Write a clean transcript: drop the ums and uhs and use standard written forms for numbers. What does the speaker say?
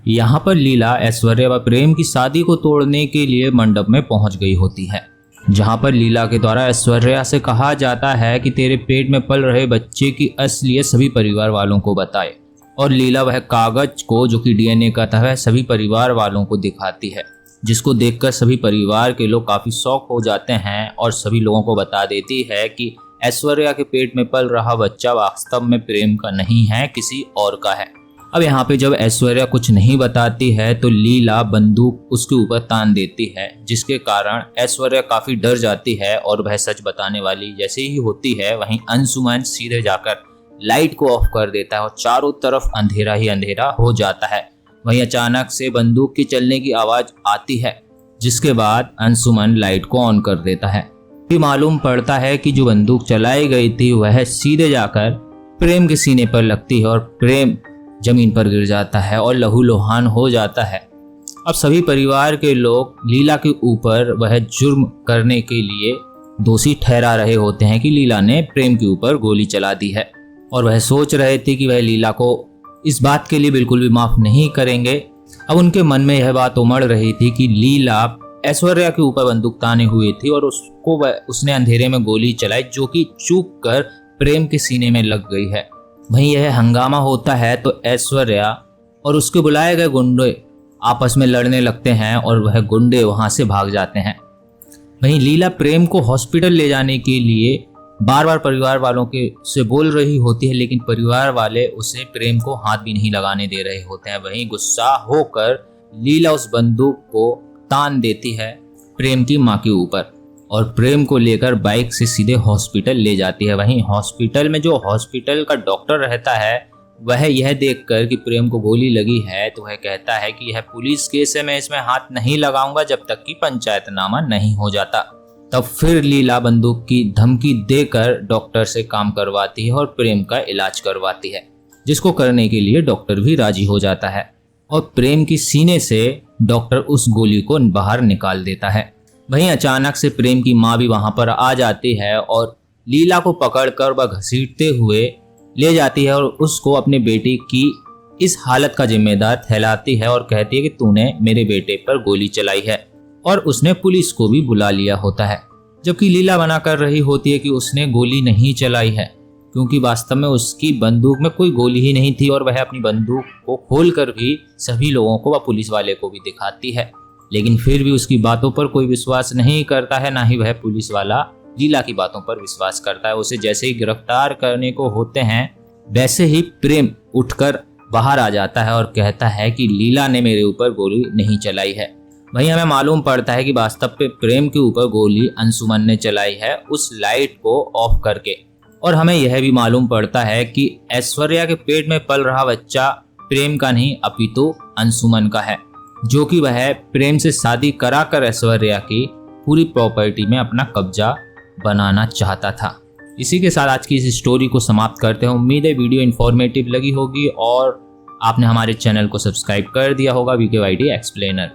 यहाँ पर लीला ऐश्वर्या व प्रेम की शादी को तोड़ने के लिए मंडप में पहुंच गई होती है, जहाँ पर लीला के द्वारा ऐश्वर्या से कहा जाता है कि तेरे पेट में पल रहे बच्चे की असलियत सभी परिवार वालों को बताए। और लीला वह कागज को जो कि डीएनए का था वह सभी परिवार वालों को दिखाती है, जिसको देखकर सभी परिवार के लोग काफी शॉक हो जाते हैं और सभी लोगों को बता देती है कि ऐश्वर्या के पेट में पल रहा बच्चा वास्तव में प्रेम का नहीं है, किसी और का है। अब यहाँ पे जब ऐश्वर्या कुछ नहीं बताती है तो लीला बंदूक उसके ऊपर तान देती है, जिसके कारण ऐश्वर्या काफी डर जाती है और वह सच बताने वाली जैसे ही होती है वहीं अंशुमन सीधे जाकर लाइट को ऑफ कर देता है और चारों तरफ अंधेरा ही अंधेरा हो जाता है। वहीं अचानक से बंदूक के चलने की आवाज आती है, जिसके बाद अंशुमन लाइट को ऑन कर देता है। फिर मालूम पड़ता है कि जो बंदूक चलाई गई थी वह सीधे जाकर प्रेम के सीने पर लगती है और प्रेम जमीन पर गिर जाता है और लहूलुहान हो जाता है। अब सभी परिवार के लोग लीला के ऊपर वह जुर्म करने के लिए दोषी ठहरा रहे होते हैं कि लीला ने प्रेम के ऊपर गोली चला दी है, और वह सोच रहे थे कि वह लीला को इस बात के लिए बिल्कुल भी माफ नहीं करेंगे। अब उनके मन में यह बात उमड़ रही थी कि लीला ऐश्वर्या के ऊपर बंदूक ताने हुई थी और उसने अंधेरे में गोली चलाई जो कि चूक कर प्रेम के सीने में लग गई है। वहीं यह हंगामा होता है तो ऐश्वर्या और उसके बुलाए गए गुंडे आपस में लड़ने लगते हैं और वह गुंडे वहां से भाग जाते हैं। वहीं लीला प्रेम को हॉस्पिटल ले जाने के लिए बार बार परिवार वालों के से बोल रही होती है, लेकिन परिवार वाले उसे प्रेम को हाथ भी नहीं लगाने दे रहे होते हैं। वहीं गुस्सा होकर लीला उस बंदूक को तान देती है प्रेम की मां के ऊपर और प्रेम को लेकर बाइक से सीधे हॉस्पिटल ले जाती है। वहीं हॉस्पिटल में जो हॉस्पिटल का डॉक्टर रहता है वह यह देखकर कि प्रेम को गोली लगी है तो वह कहता है कि यह पुलिस केस है, मैं इसमें हाथ नहीं लगाऊंगा जब तक कि पंचायतनामा नहीं हो जाता। तब फिर लीला बंदूक की धमकी देकर डॉक्टर से काम करवाती है और प्रेम का इलाज करवाती है, जिसको करने के लिए डॉक्टर भी राजी हो जाता है और प्रेम की सीने से डॉक्टर उस गोली को बाहर निकाल देता है। वहीं अचानक से प्रेम की मां भी वहां पर आ जाती है और लीला को पकड़कर वह घसीटते हुए ले जाती है और उसको अपने बेटे की इस हालत का जिम्मेदार ठहराती है और कहती है कि तूने मेरे बेटे पर गोली चलाई है, और उसने पुलिस को भी बुला लिया होता है। जबकि लीला मना कर रही होती है कि उसने गोली नहीं चलाई है, क्योंकि वास्तव में उसकी बंदूक में कोई गोली ही नहीं थी और वह अपनी बंदूक को खोलकर भी सभी लोगों को व पुलिस वाले को भी दिखाती है। लेकिन फिर भी उसकी बातों पर कोई विश्वास नहीं करता है, ना ही वह पुलिस वाला लीला की बातों पर विश्वास करता है। उसे जैसे ही गिरफ्तार करने को होते हैं वैसे ही प्रेम उठकर बाहर आ जाता है और कहता है कि लीला ने मेरे ऊपर गोली नहीं चलाई है। वहीं हमें मालूम पड़ता है कि वास्तव में प्रेम के ऊपर गोली अंशुमन ने चलाई है उस लाइट को ऑफ करके, और हमें यह भी मालूम पड़ता है कि ऐश्वर्या के पेट में पल रहा बच्चा प्रेम का नहीं अपितु अंशुमन का है, जो कि वह प्रेम से शादी कराकर ऐश्वर्या की पूरी प्रॉपर्टी में अपना कब्जा बनाना चाहता था। इसी के साथ आज की इस स्टोरी को समाप्त करते हैं। उम्मीद है वीडियो इन्फॉर्मेटिव लगी होगी और आपने हमारे चैनल को सब्सक्राइब कर दिया होगा VKYT एक्सप्लेनर।